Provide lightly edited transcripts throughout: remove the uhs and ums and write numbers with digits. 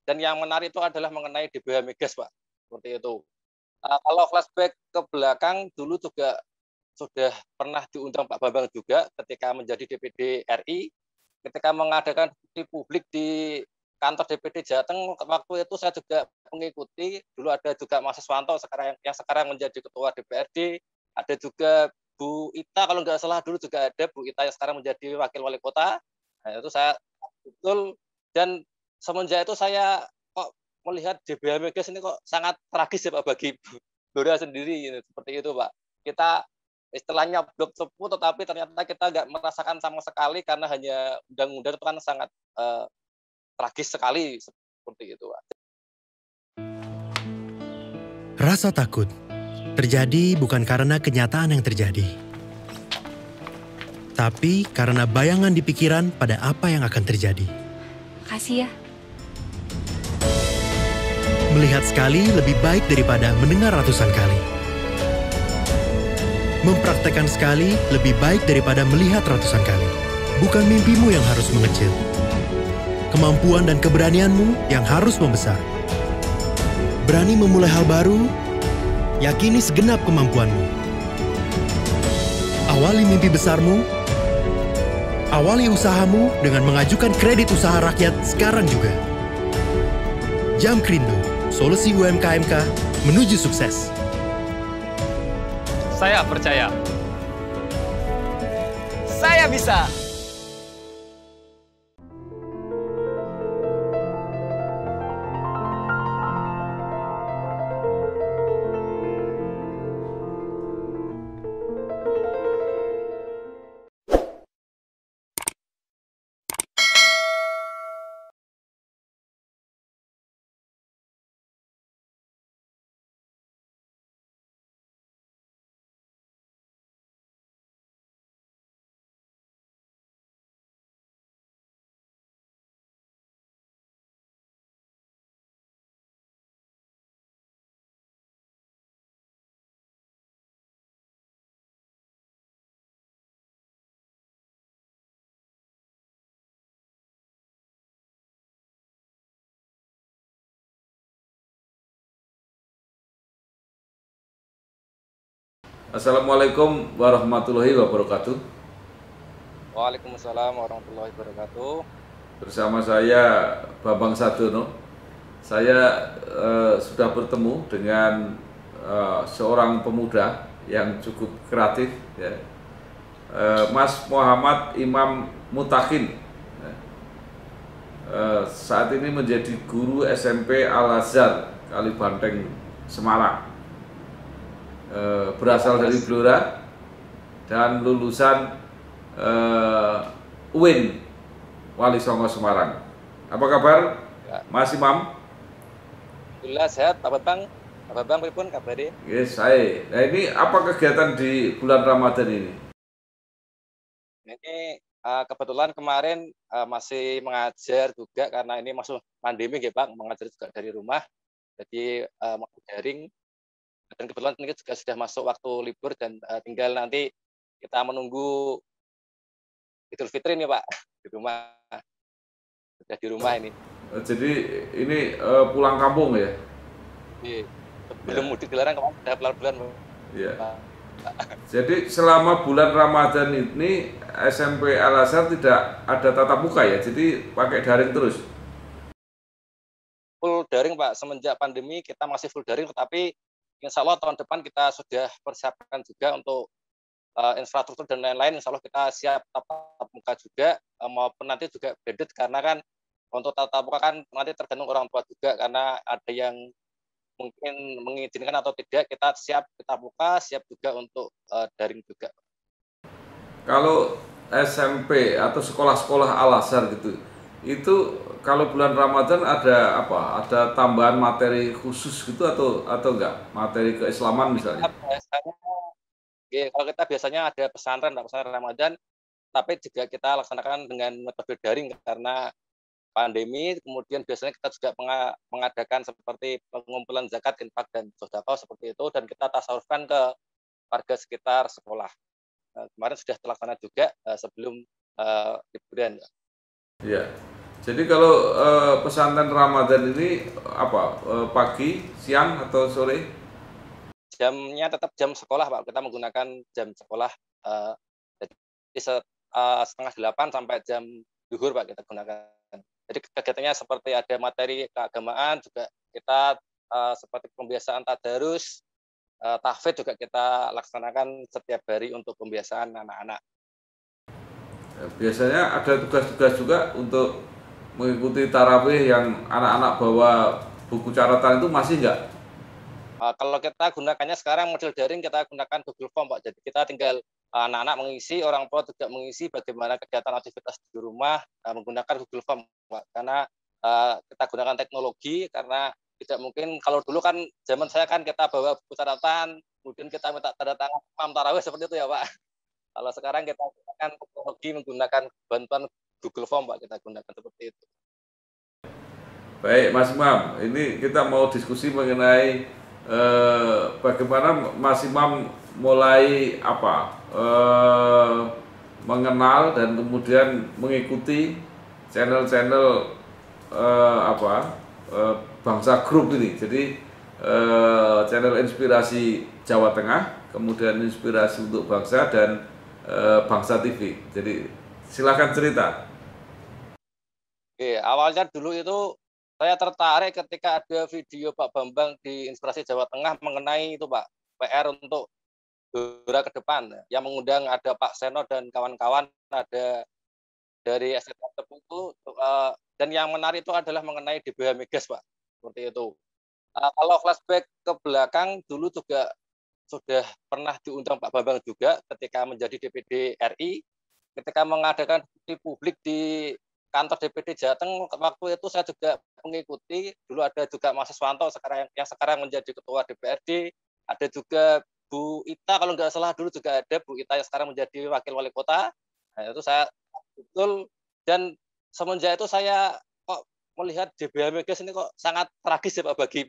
Dan yang menarik itu adalah mengenai DBH Migas, Pak, seperti itu. Kalau flashback ke belakang, dulu juga sudah pernah diundang Pak Bambang juga ketika menjadi DPD RI, ketika mengadakan diskusi publik di kantor DPD Jateng, waktu itu saya juga mengikuti, dulu ada juga Mas Siswanto yang sekarang menjadi ketua DPRD, ada juga Bu Ita, kalau nggak salah dulu juga ada Bu Ita yang sekarang menjadi wakil wali kota. Nah, itu saya betul, dan semenjak itu saya kok melihat DBH Migas ini kok sangat tragis ya Pak bagi Blora sendiri, gitu. Seperti itu Pak. Kita istilahnya blok cepu, tetapi ternyata kita nggak merasakan sama sekali karena hanya undang-undang itu kan sangat tragis sekali seperti itu Pak. Rasa takut terjadi bukan karena kenyataan yang terjadi, tapi karena bayangan di pikiran pada apa yang akan terjadi. Makasih ya. Melihat sekali lebih baik daripada mendengar ratusan kali. Mempraktekkan sekali lebih baik daripada melihat ratusan kali. Bukan mimpimu yang harus mengecil. Kemampuan dan keberanianmu yang harus membesar. Berani memulai hal baru, yakini segenap kemampuanmu. Awali mimpi besarmu, awali usahamu dengan mengajukan kredit usaha rakyat sekarang juga. Jamkrindo, solusi UMKMK menuju sukses. Saya percaya. Saya bisa. Assalamualaikum warahmatullahi wabarakatuh. Waalaikumsalam warahmatullahi wabarakatuh. Bersama saya Bambang Sadono. Saya sudah bertemu dengan seorang pemuda yang cukup kreatif, ya. Mas Muhammad Imam Mutakin. Saat ini menjadi guru SMP Al-Azhar Kalibanteng, Semarang. Berasal dari Blora dan lulusan UIN Wali Songo Semarang. Apa kabar, ya, Mas Imam? Alhamdulillah sehat, Pak Bambang. Pak Bambang pripun kabare? Yes, saya. Nah, ini apa kegiatan di bulan Ramadan ini? Ini kebetulan kemarin masih mengajar juga karena ini masuk pandemi ya Pak, mengajar juga dari rumah. Jadi masih daring. Dan kebetulan ini juga sudah masuk waktu libur dan tinggal nanti kita menunggu Idul Fitri nih Pak di rumah, sudah di rumah ini. Jadi ini pulang kampung ya? Iya. Sebelum mudik dilarang kemarin sudah bulan. Iya. Jadi selama bulan Ramadan ini SMP Al-Azhar tidak ada tatap muka ya? Jadi pakai daring terus? Full daring Pak, semenjak pandemi kita masih full daring, tetapi insya Allah tahun depan kita sudah persiapkan juga untuk infrastruktur dan lain-lain. Insya Allah kita siap tatap muka juga, maupun nanti juga blended, karena kan untuk tatap muka kan nanti tergantung orang tua juga, karena ada yang mungkin mengizinkan atau tidak. Kita siap tatap muka, siap juga untuk daring juga. Kalau SMP atau sekolah-sekolah Al-Azhar gitu, itu kalau bulan Ramadan ada apa? Ada tambahan materi khusus gitu atau enggak? Materi keislaman misalnya? Kalau kita biasanya ada pesantren Ramadan, tapi juga kita laksanakan dengan metode daring karena pandemi. Kemudian biasanya kita juga mengadakan seperti pengumpulan zakat, infak, dan sedekah seperti itu, dan kita tasawufkan ke warga sekitar sekolah. Kemarin sudah terlaksana juga sebelum liburan. Iya. Jadi kalau pesantren Ramadan ini apa pagi, siang atau sore? Jamnya tetap jam sekolah, Pak. Kita menggunakan jam sekolah. Jadi 7:30 sampai jam zuhur, Pak, kita gunakan. Jadi kegiatannya seperti ada materi keagamaan juga kita seperti pembiasaan tadarus, tahfidz juga kita laksanakan setiap hari untuk pembiasaan anak-anak. Biasanya ada tugas-tugas juga untuk mengikuti tarawih yang anak-anak bawa buku catatan itu masih enggak? Kalau kita gunakannya sekarang model daring, kita gunakan Google Form, Pak. Jadi kita tinggal anak-anak mengisi, orang tua juga mengisi bagaimana kegiatan aktivitas di rumah menggunakan Google Form, Pak. Karena kita gunakan teknologi, karena tidak mungkin kalau dulu kan zaman saya kan kita bawa buku catatan, kemudian kita minta tanda tangan imam tarawih seperti itu ya, Pak. Kalau sekarang kita gunakan teknologi menggunakan bantuan Google Form, Pak, kita gunakan seperti itu. Baik, Mas Imam, ini kita mau diskusi mengenai bagaimana Mas Imam mulai mengenal dan kemudian mengikuti channel-channel Bangsa Group ini. Jadi channel inspirasi Jawa Tengah, kemudian inspirasi untuk bangsa dan Bangsa TV. Jadi silakan cerita. Oke, awalnya dulu itu saya tertarik ketika ada video Pak Bambang di Inspirasi Jawa Tengah mengenai itu, Pak, PR untuk Blora ke depan, yang mengundang ada Pak Seno dan kawan-kawan, ada dari STM Tepuku, dan yang menarik itu adalah mengenai DBH Migas, Pak, seperti itu. Kalau flashback ke belakang, dulu juga sudah pernah diundang Pak Bambang juga ketika menjadi DPD RI, ketika mengadakan diskusi publik di kantor DPD Jateng. Waktu itu saya juga mengikuti, dulu ada juga Mas Siswanto yang sekarang menjadi ketua DPRD, ada juga Bu Ita, kalau nggak salah dulu juga ada Bu Ita yang sekarang menjadi wakil wali kota. Nah, itu saya betul, dan semenjak itu saya kok melihat DBH Migas ini kok sangat tragis ya, Pak, bagi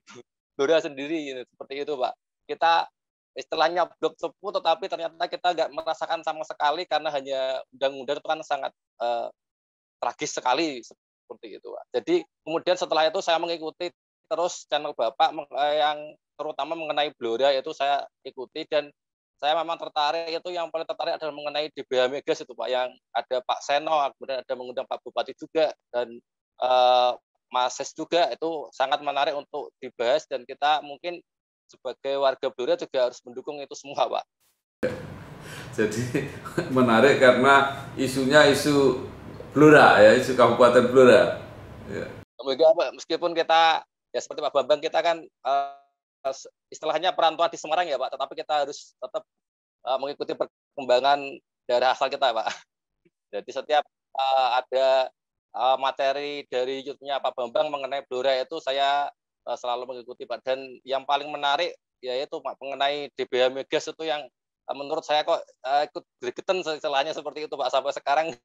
Blora sendiri, seperti itu, Pak. Kita istilahnya blok cepu, tetapi ternyata kita nggak merasakan sama sekali karena hanya undang-undang itu kan sangat tragis sekali seperti itu, Pak. Jadi kemudian setelah itu saya mengikuti terus channel Bapak yang terutama mengenai Blora itu saya ikuti, dan saya memang tertarik, itu yang paling tertarik adalah mengenai DBH Migas itu, Pak, yang ada Pak Seno, kemudian ada mengundang Pak Bupati juga, dan Mas Ses juga. Itu sangat menarik untuk dibahas, dan kita mungkin sebagai warga Blora juga harus mendukung itu semua, Pak. Jadi menarik karena isunya isu Blora ya, isu Kabupaten Blora. Ya. Meskipun kita ya seperti Pak Bambang, kita kan istilahnya perantauan di Semarang ya, Pak, tetapi kita harus tetap mengikuti perkembangan daerah asal kita, Pak. Jadi setiap ada materi dari YouTube-nya Pak Bambang mengenai Blora itu saya selalu mengikuti, Pak. Dan yang paling menarik yaitu, Pak, mengenai DBH Migas itu yang menurut saya kok ikut gregetan istilahnya seperti itu, Pak, sampai sekarang.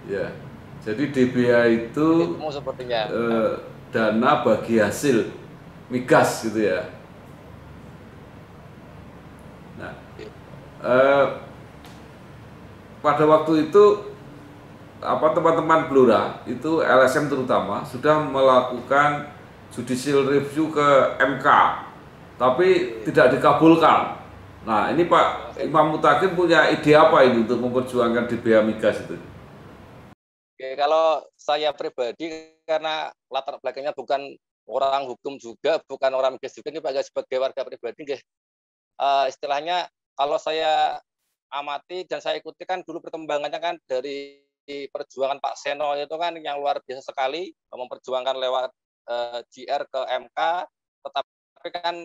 Ya, jadi DBH itu sepertinya dana bagi hasil migas gitu ya. Nah, pada waktu itu teman-teman Blora itu LSM terutama sudah melakukan judicial review ke MK, tapi tidak dikabulkan. Nah, ini Pak Imam Mutakin punya ide apa ini untuk memperjuangkan DBH Migas itu? Oke, kalau saya pribadi, karena latar belakangnya bukan orang hukum juga, bukan orang migas juga, ini Pak, sebagai warga pribadi, istilahnya kalau saya amati dan saya ikuti kan dulu perkembangannya kan dari perjuangan Pak Seno itu kan yang luar biasa sekali, memperjuangkan lewat GR ke MK, tetapi kan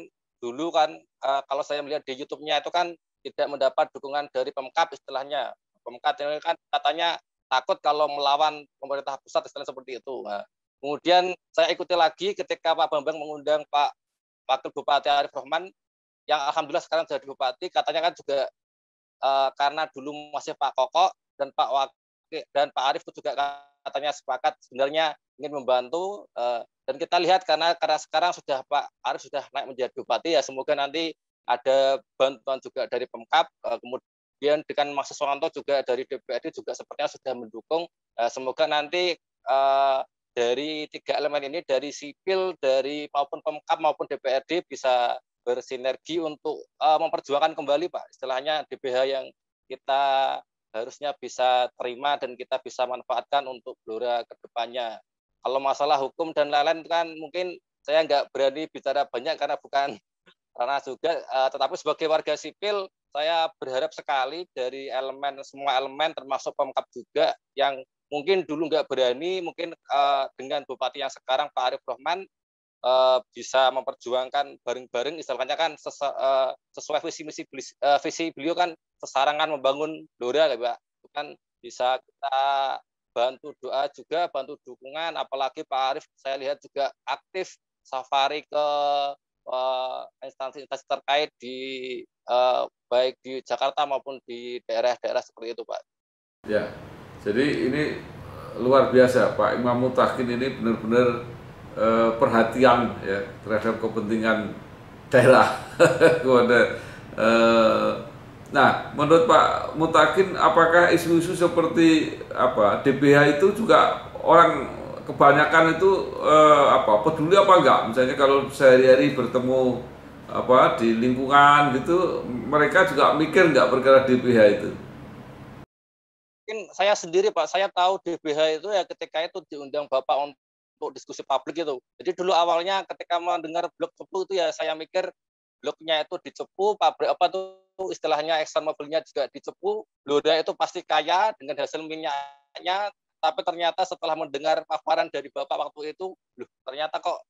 dulu kan kalau saya melihat di YouTube-nya itu kan tidak mendapat dukungan dari Pemkab istilahnya. Pemkab ini kan katanya takut kalau melawan pemerintah pusat, istilahnya seperti itu. Nah, kemudian saya ikuti lagi ketika Pak Bambang mengundang Pak Wakil Bupati Arif Rahman, yang alhamdulillah sekarang jadi bupati, katanya kan juga karena dulu masih Pak Koko dan Pak Wakil dan Pak Arif itu juga katanya sepakat sebenarnya ingin membantu, dan kita lihat karena sekarang sudah Pak Arif sudah naik menjadi bupati, ya semoga nanti ada bantuan juga dari Pemkab, kemudian dengan Mas Siswanto juga dari DPRD juga sepertinya sudah mendukung, semoga nanti dari 3 elemen ini, dari sipil, dari maupun Pemkab maupun DPRD bisa bersinergi untuk memperjuangkan kembali Pak, istilahnya DBH yang kita harusnya bisa terima dan kita bisa manfaatkan untuk Blora ke depannya. Kalau masalah hukum dan lain-lain kan mungkin saya nggak berani bicara banyak karena bukan ranah juga, tetapi sebagai warga sipil saya berharap sekali dari semua elemen termasuk Pemkab juga yang mungkin dulu nggak berani, mungkin dengan Bupati yang sekarang Pak Arief Rahman bisa memperjuangkan bareng-bareng, istilahnya kan sesuai visi beliau kan sesarangan membangun Blora, Pak. Itu kan bisa kita bantu doa juga, bantu dukungan, apalagi Pak Arief saya lihat juga aktif safari ke instansi-instansi terkait baik di Jakarta maupun di daerah-daerah seperti itu, Pak. Ya, jadi ini luar biasa Pak Imam Mutakin ini benar-benar perhatian ya terhadap kepentingan daerah. Nah, menurut Pak Mutakin, apakah isu-isu seperti DBH itu juga orang kebanyakan itu peduli apa enggak? Misalnya kalau sehari-hari bertemu di lingkungan gitu, mereka juga mikir enggak perkara DBH itu? Mungkin saya sendiri Pak, saya tahu DBH itu ya ketika itu diundang Bapak untuk diskusi publik itu. Jadi dulu awalnya ketika mendengar blok Cepu itu ya saya mikir bloknya itu di Cepu, pabrik apa tuh istilahnya ExxonMobilnya juga di Cepu, Blora itu pasti kaya dengan hasil minyaknya, tapi ternyata setelah mendengar paparan dari Bapak waktu itu, ternyata kok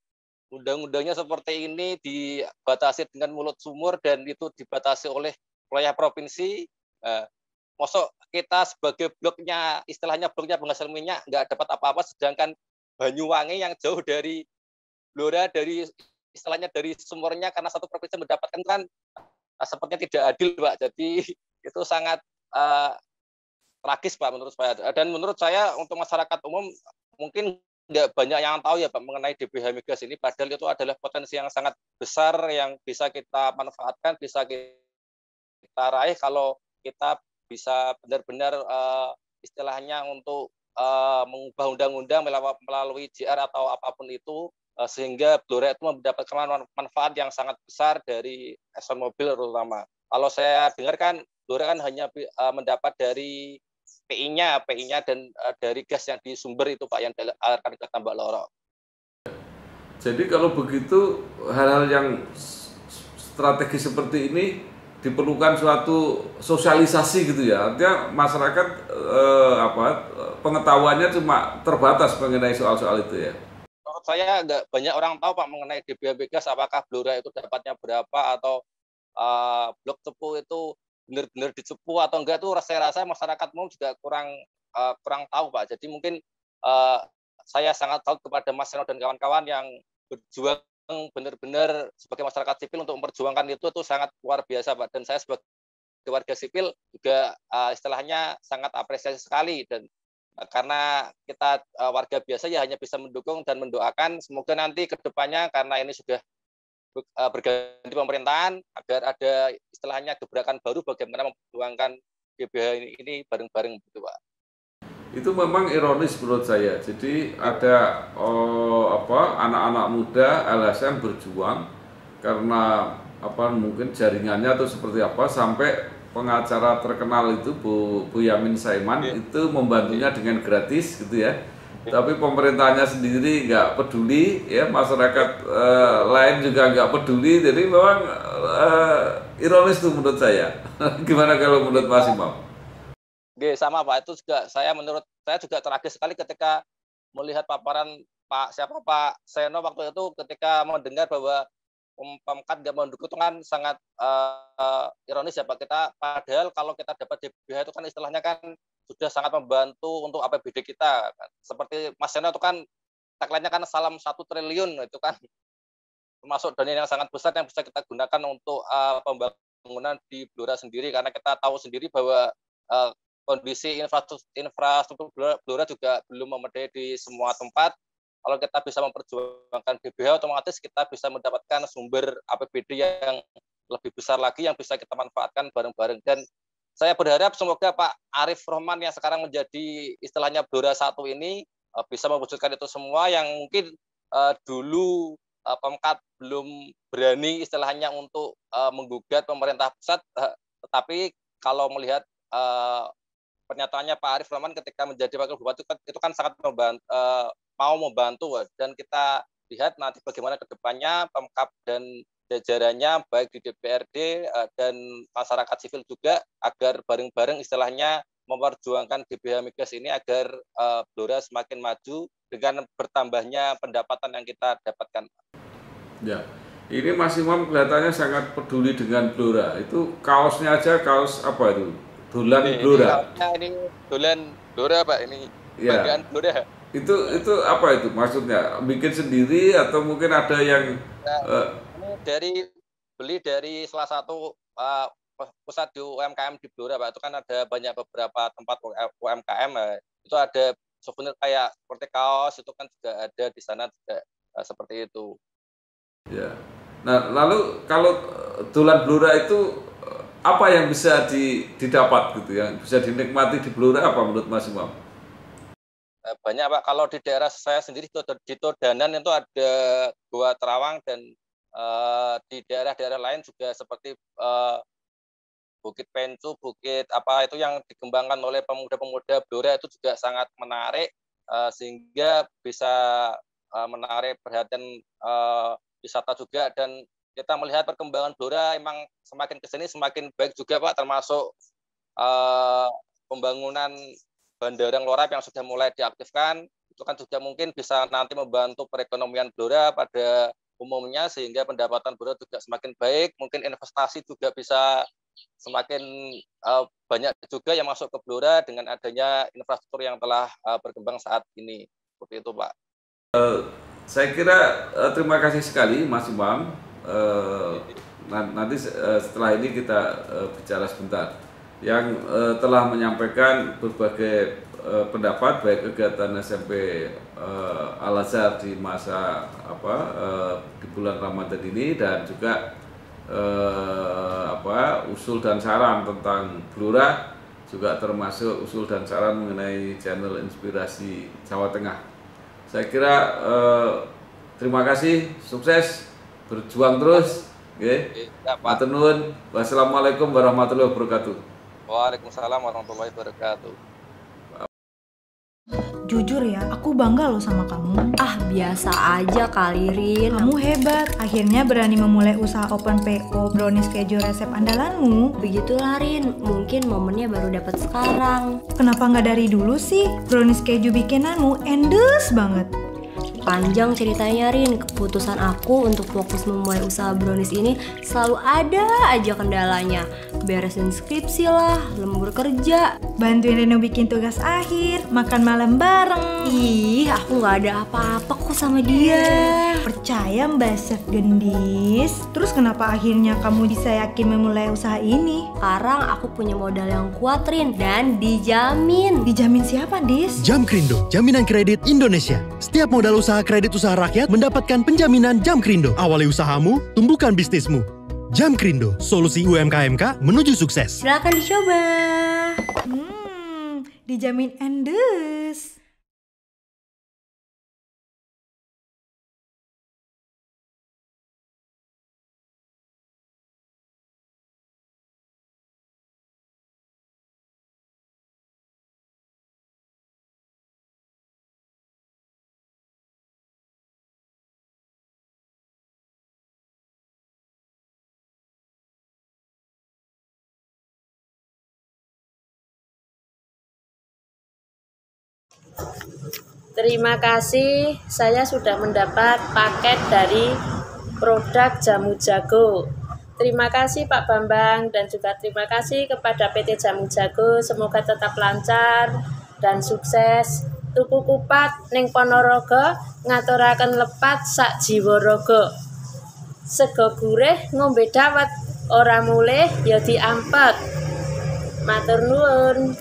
undang-undangnya seperti ini dibatasi dengan mulut sumur dan itu dibatasi oleh wilayah provinsi. Masuk kita sebagai bloknya, istilahnya bloknya penghasil minyak nggak dapat apa-apa, sedangkan Banyuwangi yang jauh dari Blora, dari istilahnya dari sumurnya karena satu provinsi mendapatkan kan sepertinya tidak adil Pak. Jadi itu sangat tragis Pak menurut saya. Dan menurut saya untuk masyarakat umum mungkin nggak banyak yang tahu ya Pak mengenai DBH Migas ini, padahal itu adalah potensi yang sangat besar yang bisa kita manfaatkan, bisa kita raih kalau kita bisa benar-benar istilahnya untuk mengubah undang-undang melalui JR atau apapun itu, sehingga Blora itu mendapatkan manfaat yang sangat besar dari ExxonMobil terutama. Kalau saya dengar kan Blora kan hanya mendapat dari PI-nya dan dari gas yang di sumber itu Pak yang dialirkan ke Tambak Loro. Jadi kalau begitu hal-hal yang strategis seperti ini diperlukan suatu sosialisasi gitu ya. Artinya masyarakat pengetahuannya cuma terbatas mengenai soal-soal itu ya. Menurut saya nggak banyak orang tahu Pak mengenai DBH Migas, apakah Blora itu dapatnya berapa atau blok Cepu itu benar-benar di Cepu atau enggak, tuh saya rasa masyarakat umum juga kurang tahu Pak. Jadi mungkin saya sangat tahu kepada Mas Seno dan kawan-kawan yang berjuang benar-benar sebagai masyarakat sipil untuk memperjuangkan itu sangat luar biasa Pak. Dan saya sebagai warga sipil juga istilahnya sangat apresiasi sekali, dan karena kita warga biasa ya hanya bisa mendukung dan mendoakan semoga nanti ke depannya karena ini sudah berganti pemerintahan agar ada istilahnya gebrakan baru bagaimana memperjuangkan DBH ini bareng-bareng gitu Pak. Itu memang ironis menurut saya. Jadi ada anak-anak muda LSM berjuang karena mungkin jaringannya atau seperti apa sampai pengacara terkenal itu Bu Yamin Saiman itu membantunya dengan gratis gitu ya. Tapi pemerintahnya sendiri nggak peduli, ya masyarakat lain juga nggak peduli, jadi memang ironis tuh menurut saya. Gimana kalau menurut Mas Imam? Oke, sama Pak, itu juga menurut saya juga tragis sekali ketika melihat paparan Pak Seno waktu itu ketika mendengar bahwa Pemkab nggak mendukung, itu kan sangat ironis ya Pak. Kita padahal kalau kita dapat DBH itu kan istilahnya kan sudah sangat membantu untuk APBD kita. Seperti Mas Seno itu kan tagline-nya kan salam 1 triliun, itu kan termasuk dana yang sangat besar yang bisa kita gunakan untuk pembangunan di Blora sendiri, karena kita tahu sendiri bahwa kondisi infrastruktur Blora juga belum memadai di semua tempat. Kalau kita bisa memperjuangkan DBH, otomatis kita bisa mendapatkan sumber APBD yang lebih besar lagi yang bisa kita manfaatkan bareng-bareng. Dan saya berharap semoga Pak Arief Rahman yang sekarang menjadi istilahnya Blora 1 ini bisa mewujudkan itu semua yang mungkin dulu Pemkat belum berani istilahnya untuk menggugat pemerintah pusat, tetapi kalau melihat pernyataannya Pak Arif Rahman ketika menjadi wakil bupati itu kan sangat mau membantu, dan kita lihat nanti bagaimana ke depannya Pemkab dan jajarannya baik di DPRD dan masyarakat sivil juga agar bareng-bareng istilahnya memperjuangkan GBH Migas ini agar Blora semakin maju dengan bertambahnya pendapatan yang kita dapatkan. Ya, ini Mas Imam kelihatannya sangat peduli dengan Blora. Itu kaosnya aja, kaos apa itu? Dolan Blora. Ini dolan Blora Pak, ini ya. Banggaan Blora. Itu apa itu maksudnya? Bikin sendiri atau mungkin ada yang ini beli dari salah satu pusat di UMKM di Blora Pak. Itu kan ada beberapa tempat UMKM, itu ada souvenir kayak seperti kaos, itu kan juga ada di sana juga seperti itu. Ya. Nah, lalu kalau dolan Blora itu apa yang bisa didapat gitu, yang bisa dinikmati di Blora apa menurut Mas Imam? Banyak Pak, kalau di daerah saya sendiri di Todanan itu ada Gua Terawang, dan di daerah-daerah lain juga seperti Bukit Pencu, Bukit apa itu yang dikembangkan oleh pemuda-pemuda Blora itu juga sangat menarik, sehingga bisa menarik perhatian wisata juga, dan kita melihat perkembangan Blora emang semakin kesini semakin baik juga Pak, termasuk pembangunan Bandara Ngelorab yang sudah mulai diaktifkan, itu kan juga mungkin bisa nanti membantu perekonomian Blora pada umumnya, sehingga pendapatan Blora juga semakin baik, mungkin investasi juga bisa semakin banyak juga yang masuk ke Blora dengan adanya infrastruktur yang telah berkembang saat ini. Seperti itu Pak. Saya kira terima kasih sekali Mas Imam. Nanti setelah ini kita bicara sebentar, yang telah menyampaikan berbagai pendapat baik kegiatan SMP Al-Azhar di masa di bulan Ramadan ini, dan juga usul dan saran tentang Blora, juga termasuk usul dan saran mengenai channel Inspirasi Jawa Tengah. Saya kira terima kasih, sukses, berjuang terus. Oke. Matur nuwun. Wassalamualaikum warahmatullahi wabarakatuh. Waalaikumsalam warahmatullahi wabarakatuh. Jujur ya, aku bangga loh sama kamu. Biasa aja kali, Rin. Kamu hebat, akhirnya berani memulai usaha open PO brownies keju resep andalanmu. Begitulah, Rin, mungkin momennya baru dapat sekarang. Kenapa nggak dari dulu sih? Brownies keju bikinanmu endes banget. Panjang ceritanya, Rin. Keputusan aku untuk fokus memulai usaha brownies ini selalu ada aja kendalanya. Beresin skripsi lah, lembur kerja, bantuin Reno bikin tugas akhir, makan malam bareng. Ih, aku gak ada apa-apa kok sama dia. Percaya Mbak Chef Gendis. Terus kenapa akhirnya kamu bisa yakin memulai usaha ini? Sekarang aku punya modal yang kuat, Rin, dan dijamin. Dijamin siapa, Dis? Jamkrindo, jaminan kredit Indonesia. Setiap modal usaha kredit usaha rakyat mendapatkan penjaminan Jamkrindo. Awali usahamu, tumbuhkan bisnismu. Jamkrindo, solusi UMKM menuju sukses. Silakan dicoba. Dijamin endes. Terima kasih, saya sudah mendapat paket dari produk Jamu Jago. Terima kasih Pak Bambang, dan juga terima kasih kepada PT Jamu Jago. Semoga tetap lancar dan sukses. Tuku kupat ning Ponorogo, ngaturaken lepat sak jiwa raga. Sego gurih ngombe dawet, ora mulih ya diampet. Matur nuwun.